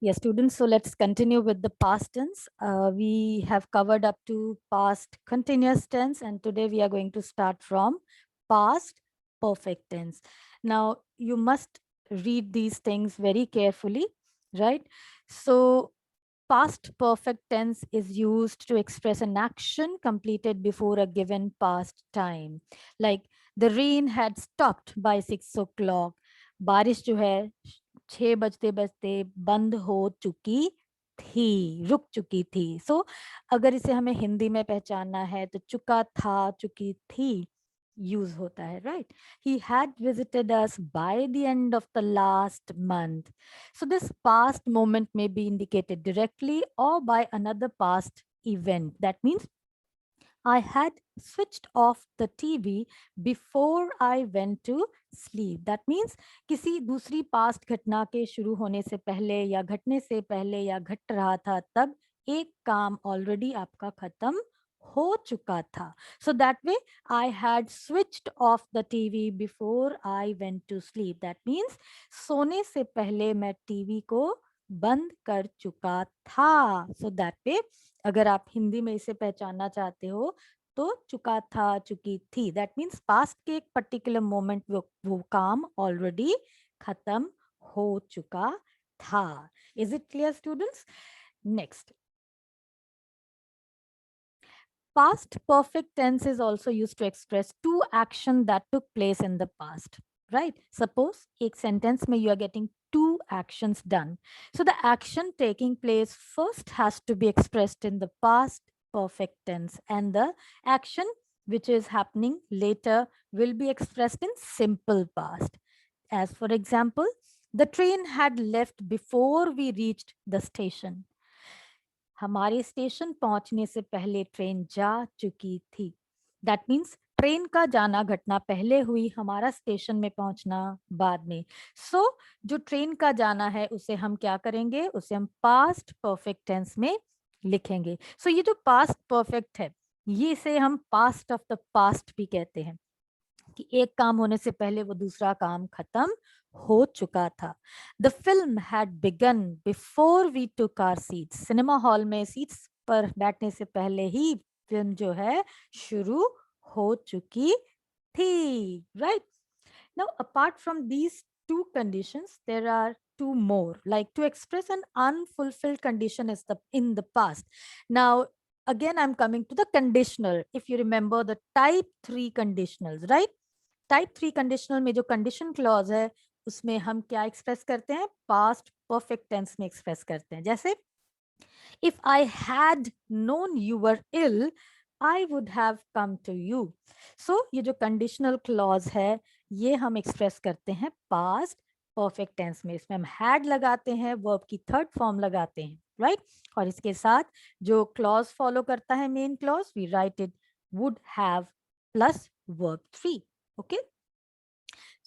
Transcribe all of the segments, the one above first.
Yes, students, so let's continue with the past tense. We have covered up to past continuous tense, and today we are going to start from past perfect tense. Now, you must read these things very carefully, right? So, past perfect tense is used to express an action completed before a given past time. Like the rain had stopped by 6 o'clock. बारिश जो है 6 बजते बजते बंद हो चुकी थी, रुक चुकी थी. सो अगर इसे हमें हिंदी में पहचानना है तो चुका था, चुकी थी यूज होता है, right? He had visited us by the end of the last month. So this past moment may be indicated directly or by another past event. That means I had switched off the TV before I went to sleep. That means किसी दूसरी past घटना के शुरू होने से पहले या घटने से पहले या घट रहा था तब एक काम already आपका खत्म हो चुका था. So that way I had switched off the TV before I went to sleep. That means सोने से पहले मैं टीवी को बंद कर चुका था. So that way अगर आप हिंदी में इसे पहचानना चाहते हो तो चुका था, चुकी थी. दैट मीन्स पास्ट के एक पर्टिकुलर मोमेंट वो काम ऑलरेडी खत्म हो चुका था. Is it clear students? Next, past perfect tense is also used to express two action that took place in the past, right? Suppose एक sentence में you are getting two actions done. So the action taking place first has to be expressed in the past perfect tense, and the action which is happening later will be expressed in simple past. As for example, the train had left before we reached the station. हमारे station पहुंचने से पहले train जा चुकी थी. That means train का जाना घटना पहले हुई, हमारा स्टेशन में पहुंचना बाद में. सो जो ट्रेन का जाना है उसे हम क्या करेंगे, उसे हम पास्ट परफेक्ट टेंस में लिखेंगे. सो ये जो पास्ट परफेक्ट है ये इसे हम पास्ट ऑफ द पास्ट भी कहते हैं कि एक काम होने से पहले वो दूसरा काम खत्म हो चुका था. The film had begun before we took our seats. Cinema hall में सीट्स पर बैठने से पहले ही फिल्म जो है शुरू हो चुकी थी, right? Now apart from these two conditions there are two more, like to express an unfulfilled condition is in the past. Now again I'm coming to the conditional. If you remember the type 3 conditionals, right? Type 3 conditional में जो condition clause है उसमें हम क्या express करते हैं, past perfect tense में express करते हैं. जैसे if I had known you were ill I would have come to you. So ये जो कंडीशनल क्लॉज है ये हम एक्सप्रेस करते हैं पास्ट परफेक्ट टेंस में. इसमें हम हैड लगाते हैं, वर्ब की थर्ड फॉर्म लगाते हैं, राइट? और इसके साथ जो क्लॉज फॉलो करता है main clause, we write it would have plus verb 3. Okay,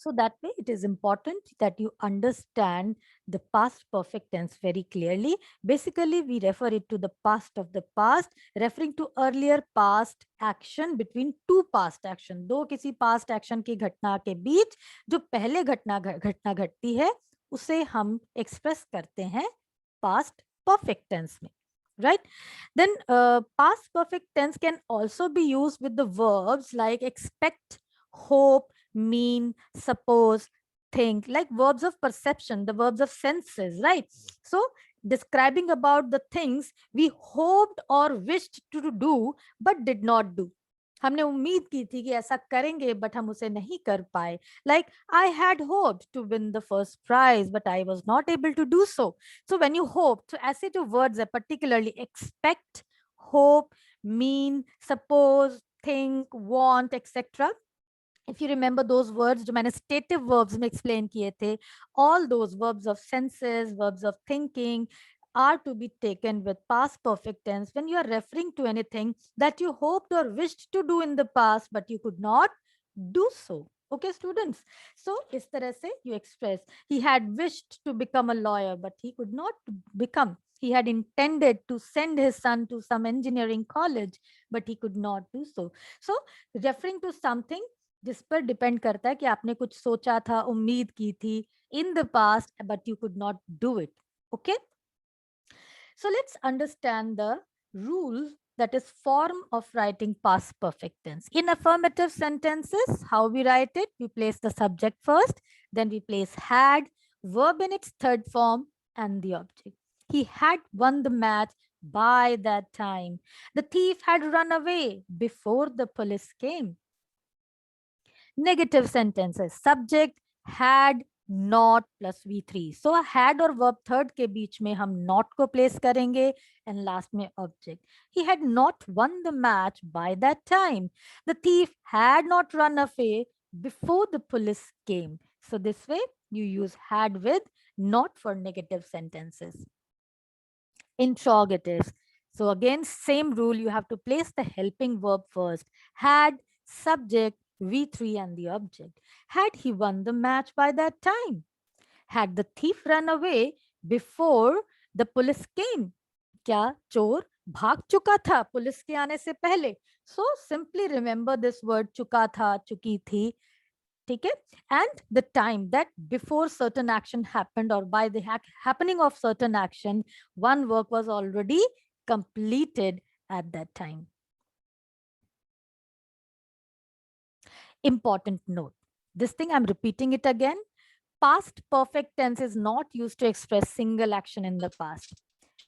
so that way it is important that you understand the past perfect tense very clearly. Basically we refer it to the past of the past, referring to earlier past action between two past action. दो किसी past action की घटना के बीच जो पहले घटना घटती है उसे हम express करते हैं past perfect tense में, right? Then past perfect tense can also be used with the verbs like expect, hope, mean, suppose, think, like verbs of perception, the verbs of senses, right? So describing about the things we hoped or wished to do but did not do. हमने उम्मीद की थी कि ऐसा करेंगे but हम उसे नहीं कर पाए. Like I had hoped to win the first prize but I was not able to do so. So when you hope, तो ऐसे जो वर्ड्स है particularly expect, hope, mean, suppose, think, want etcetera, if you remember those words जो मैंने stative verbs में explain किए थे, all those verbs of senses, verbs of thinking are to be taken with past perfect tense when you are referring to anything that you hoped or wished to do in the past but you could not do so. Okay students, so इस तरह से you express he had wished to become a lawyer but he could not become. He had intended to send his son to some engineering college but he could not do so. So referring to something जिस पर depend करता है कि आपने कुछ सोचा था, उम्मीद की थी in the past but you could not do it. Okay, So let's understand the rule, that is form of writing past perfect tense. In affirmative sentences, how we write it? We place the subject first, then we place had, verb in its third form, and the object. He had won the match by that time. The thief had run away before the police came. Negative sentences, subject had not plus V3. So had और verb third के बीच में हम not को place करेंगे and last में object. He had not won the match by that time. The thief had not run away before the police came. So this way you use had with not for negative sentences. Interrogatives. So again, same rule, you have to place the helping verb first. Had, subject, V3 and the object. Had he won the match by that time? Had the thief run away before the police came? क्या चोर भाग चुका था police के आने से पहले? So simply remember this word चुका था, चुकी थी. ठीक है? And the time that before certain action happened or by the happening of certain action, one work was already completed at that time. Important note. This thing I'm repeating it again. Past perfect tense is not used to express single action in the past.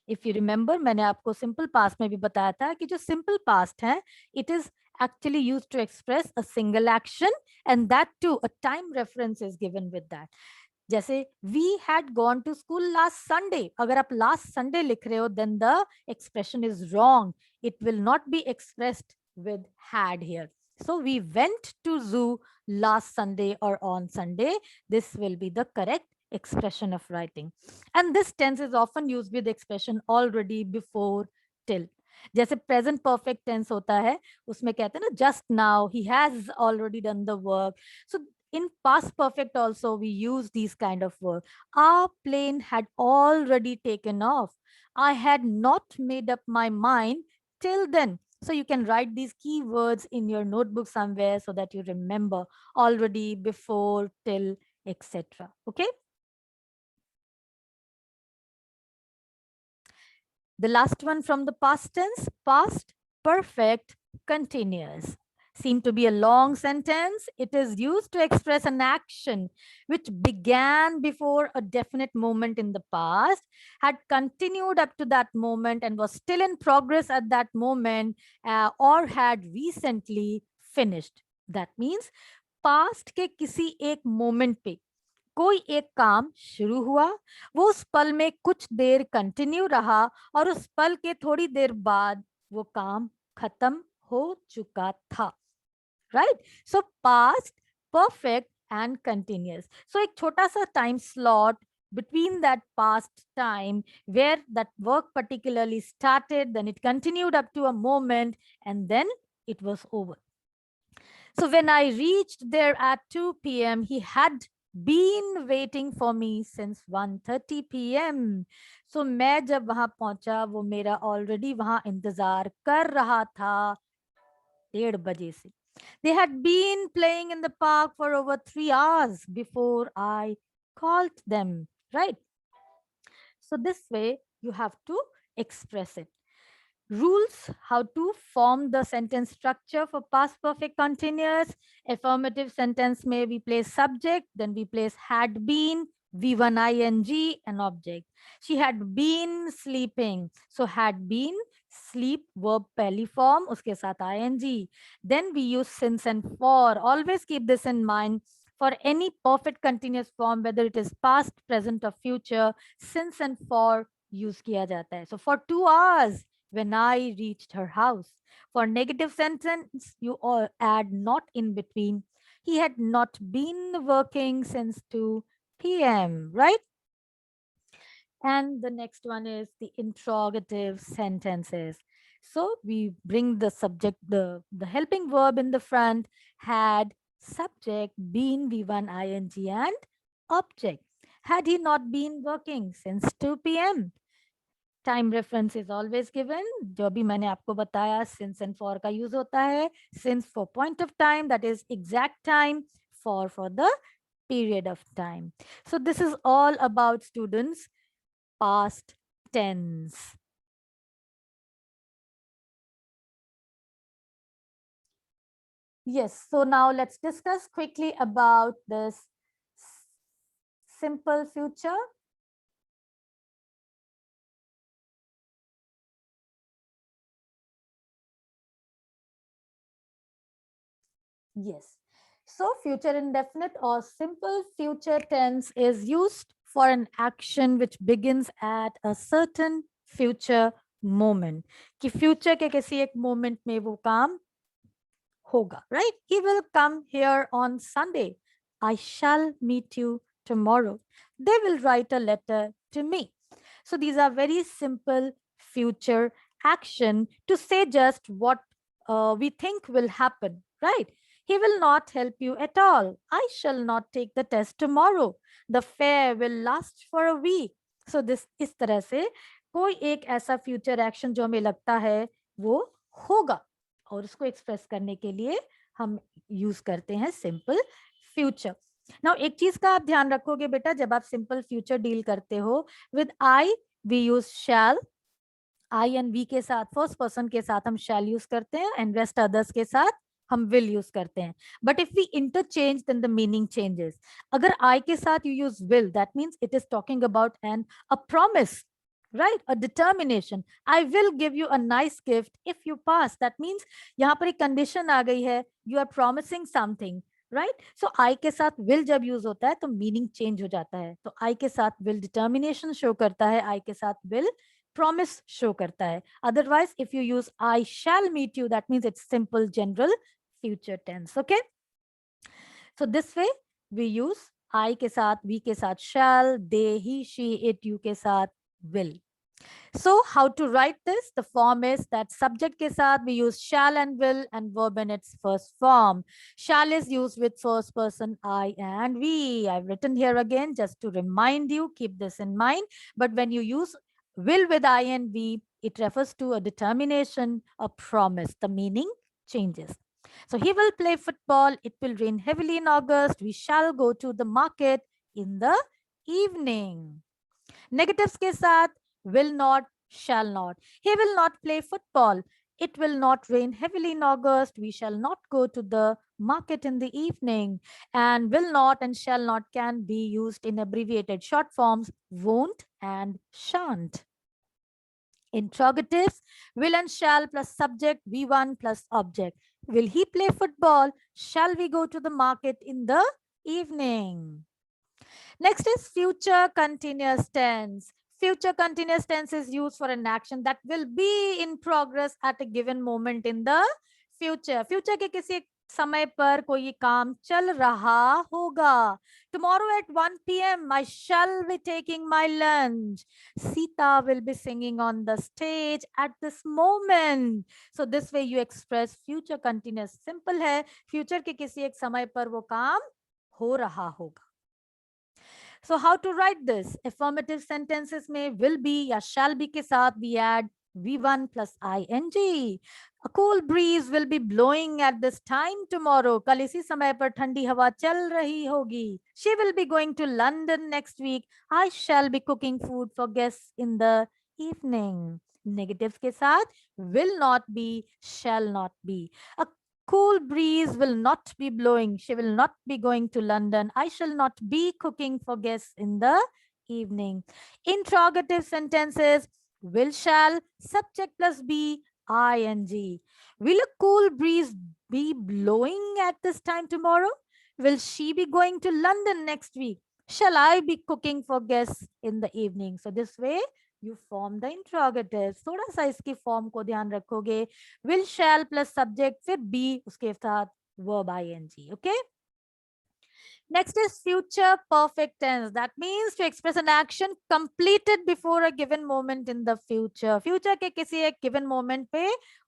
If you remember, मैंने आपको simple past में भी बताया था कि जो simple past है, it is actually used to express a single action, and that too a time reference is given with that. जैसे we had gone to school last Sunday. अगर आप last Sunday लिख रहे हो, then the expression is wrong. It will not be expressed with had here. So we went to zoo last Sunday or on Sunday. This will be the correct expression of writing. And this tense is often used with expression already, before, till. जैसे present perfect tense होता है, उसमें कहते हैं ना just now, he has already done the work. So in past perfect also we use these kind of words. Our plane had already taken off. I had not made up my mind till then. So you can write these keywords in your notebook somewhere so that you remember already, before, till, etc. Okay. The last one from the past tense, past perfect continuous. Seem to be a long sentence. It is used to express an action which began before a definite moment in the past, had continued up to that moment and was still in progress at that moment, or had recently finished. That means past के किसी एक moment पे कोई एक काम शुरू हुआ, वो उस पल में कुछ देर कंटिन्यू रहा और उस पल के थोड़ी देर बाद वो काम खत्म हो चुका था. Right? So past, perfect and continuous. So एक छोटा सा time slot between that past time where that work particularly started, then it continued up to a moment, and then it was over. So when I reached there at 2 p.m., he had been waiting for me since 1:30 p.m. So मैं जब वहां पहुंचा, वो मेरा already वहां इंतजार कर रहा था 1:30 बजे से. They had been playing in the park for over 3 hours before I called them, right? So this way you have to express it. Rules how to form the sentence structure for past perfect continuous. Affirmative sentence may we place subject, then we place had been, V1 ing, and object. She had been sleeping. So had been, sleep, verb pehli form, uske saath ing. Then we use since and for. Always keep this in mind. For any perfect continuous form, whether it is past, present, or future, since and for use kiya jata hai. So for 2 hours, when I reached her house. For negative sentence, you all add not in between. He had not been working since 2 p.m., right? And the next one is the interrogative sentences. So we bring the subject, the helping verb in the front, had, subject, been, V1 ing, and object. Had he not been working since 2 p.m.? Time reference is always given. जो भी मैंने आपको बताया, since and for का use होता है. Since for point of time, that is exact time. For the period of time. So this is all about students past tense. Yes, so now let's discuss quickly about this simple future. Yes. So future indefinite or simple future tense is used for an action which begins at a certain future moment. कि future के किसी एक moment में वो काम होगा, right? He will come here on Sunday. I shall meet you tomorrow. They will write a letter to me. So these are very simple future action to say just what we think will happen, right? He will not help you at all. I shall not take the test tomorrow. The fair will last for a week. So this इस तरह से कोई एक ऐसा future action जो हमें लगता है वो होगा और उसको एक्सप्रेस करने के लिए हम यूज करते हैं सिंपल फ्यूचर. नाउ एक चीज का आप ध्यान रखोगे बेटा, जब आप सिंपल फ्यूचर डील करते हो with I we use shall. I and we के साथ फर्स्ट पर्सन के साथ हम शैल यूज करते हैं एंड रेस्ट अदर्स के साथ हम विल यूज करते हैं. But if we interchange then the meaning changes. अगर आई के साथ you use will that means it is talking about an a promise, right? A determination. I will give you a nice gift if you pass. That means यहाँ पर एक condition आ गई है, you are promising something, right? So I के साथ will जब use होता है तो meaning change हो जाता है. तो I के साथ will determination show करता है, I के साथ will promise show करता है. Otherwise if you use I shall meet you, that means it's simple general future tense. Okay, so this way we use I के साथ, we के साथ shall, they, he, she, it, you के साथ will. So how to write this? The form is that subject ke saath we use shall and will and verb in its first form. Shall is used with first person I and we. I've written here again just to remind you, keep this in mind. But when you use will with I and we, it refers to a determination, a promise. The meaning changes. So he will play football. It will rain heavily in August. We shall go to the market in the evening. Negatives के साथ will not, shall not. He will not play football. It will not rain heavily in August. We shall not go to the market in the evening. And will not and shall not can be used in abbreviated short forms won't and shan't. Interrogatives will and shall plus subject V1 plus object. Will he play football? Shall we go to the market in the evening? Next is future continuous tense. Future continuous tense is used for an action that will be in progress at a given moment in the future. Future के किसी एक समय पर कोई काम चल रहा होगा. Tomorrow at 1 p.m. I shall be taking my lunch. Sita will be singing on the stage at this moment. So this way you express future continuous. Simple है, future के किसी एक समय पर वो काम हो रहा होगा. So how to write this? Affirmative sentences में will be या shall be के साथ we add V1 plus ing. A cool breeze will be blowing at this time tomorrow. कल इसी समय पर ठंडी हवा चल रही होगी. She will be going to London next week. I shall be cooking food for guests in the evening. Negatives के साथ will not be, shall not be. A cool breeze will not be blowing. She will not be going to London. I shall not be cooking for guests in the evening. Interrogative sentences will, shall, subject plus be, ing. Will a cool breeze be blowing at this time tomorrow? Will she be going to London next week? Shall I be cooking for guests in the evening? So this way you form the interrogative. थोड़ा सा इसकी form को ध्यान रखोगे. Will, shall plus subject फिर be उसके साथ verb ing. Okay. Next is future perfect tense. That means to express an action completed before a given moment in the future. Future के किसी एक given moment पे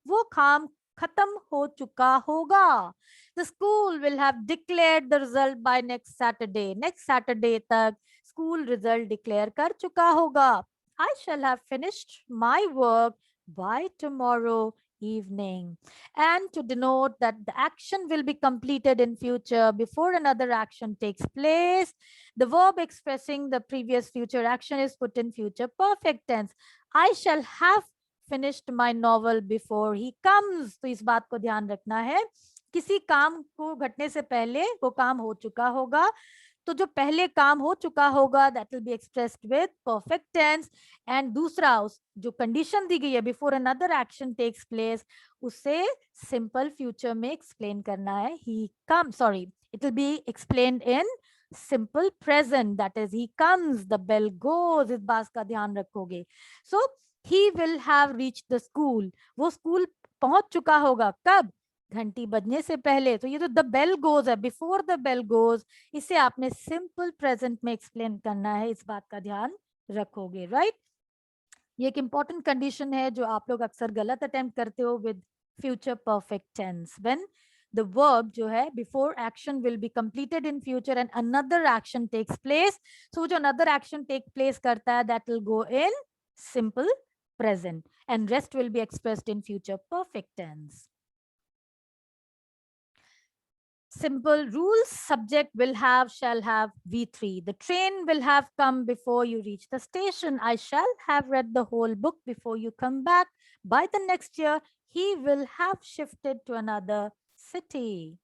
वो काम खत्म हो चुका होगा. The school will have declared the result by next Saturday. Next Saturday तक school result declare कर चुका होगा. I shall have finished my work by tomorrow evening. And to denote that the action will be completed in future before another action takes place, the verb expressing the previous future action is put in future perfect tense. I shall have finished my novel before he comes. तो इस बात को ध्यान रखना है. किसी काम को घटने से पहले वो काम हो चुका होगा, तो जो पहले काम हो चुका होगा that will be expressed with perfect tense. And दूसरा, उस जो कंडीशन दी गई है before another action takes place, उसे सिंपल फ्यूचर में एक्सप्लेन करना है। He come, sorry, it will be explained in simple present, that is he comes, the bell goes, इस बात का ध्यान रखोगे। So he will have reach the school, वो स्कूल पहुंच चुका होगा कब, घंटी बजने से पहले। तो ये तो द बेल गोज है, बिफोर द बेल गोज, इसे आपने सिंपल प्रेजेंट में एक्सप्लेन करना है, इस बात का ध्यान रखोगे, राइट। ये एक इंपॉर्टेंट कंडीशन है जो आप लोग अक्सर गलत अटेम्प्ट करते हो with future perfect tense. When the verb जो है before action will be completed in future and another action takes place, so जो another action take place करता है that will go in simple present and rest will be expressed in future perfect tense. Simple rules, subject will have, shall have, V3. The train will have come before you reach the station. I shall have read the whole book before you come back. By the next year, he will have shifted to another city.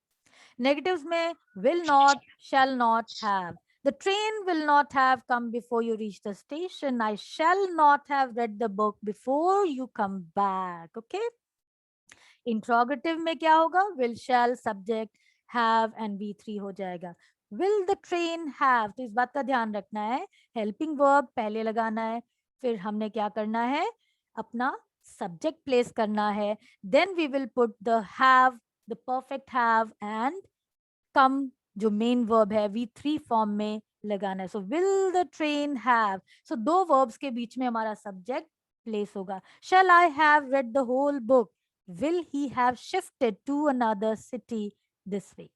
Negatives में will not, shall not have. The train will not have come before you reach the station. I shall not have read the book before you come back. Okay? Interrogative में क्या होगा, will, shall, subject, have and V3 हो जाएगा। Will the train have, तो इस बात का ध्यान रखना है, हेल्पिंग वर्ब पहले लगाना है, फिर हमने क्या करना है, अपना सब्जेक्ट प्लेस करना है, then we will put the have, the perfect have and come जो मेन वर्ब है V3 फॉर्म में लगाना है। So will the train have, so दो वर्ब्स के बीच में हमारा सब्जेक्ट प्लेस होगा। Shall I have read the whole book, will he have shifted to another city this week?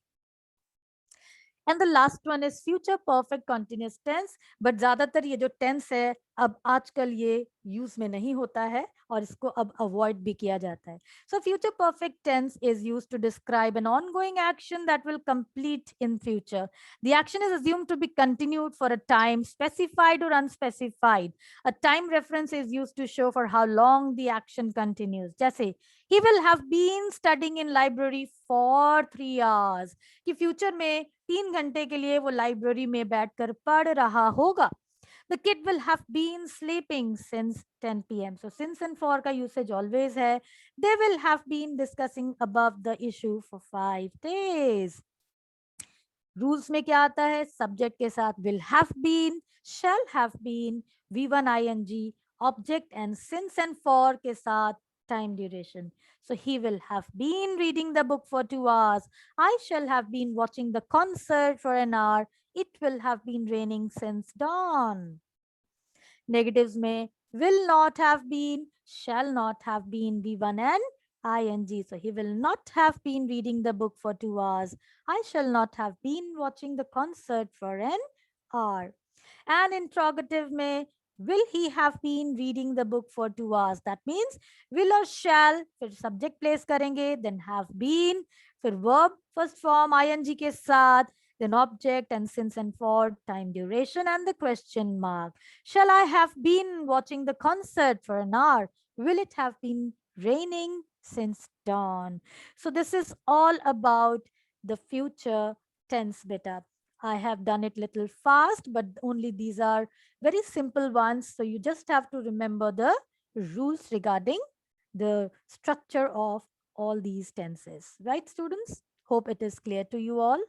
And the last one is future perfect continuous tense, but ज्यादातर ये जो tense है अब आजकल ये यूज में नहीं होता है और इसको अब अवॉइड भी किया जाता है। So future perfect tense is used to describe an ongoing action that will complete in future. The action is assumed to be continued for a time specified or unspecified. A time reference is used to show for how long the action continues. जैसे he will have been studying in library for 3 hours, कि future में 3 घंटे के लिए वो library में बैठकर पढ़ रहा होगा। The kid will have been sleeping since 10 p.m. So since and for का usage always है. They will have been discussing above the issue for 5 days. Rules में क्या आता है, सब्जेक्ट के साथ will have been, shall have been, V1 ing, object and since and for के साथ time duration. So he will have been reading the book for 2 hours. I shall have been watching the concert for an hour. It will have been raining since dawn. Negatives में will not have been, shall not have been, V1 and ing. So he will not have been reading the book for 2 hours. I shall not have been watching the concert for an hour. And interrogative में will he have been reading the book for 2 hours? That means will or shall, फिर subject place करेंगे, then have been, फिर verb first form ing के साथ, then object and since and for, time duration and the question mark. Shall I have been watching the concert for an hour? Will it have been raining since dawn? So this is all about the future tense beta. I have done it little fast, but only these are very simple ones. So you just have to remember the rules regarding the structure of all these tenses. Right, students? Hope it is clear to you all.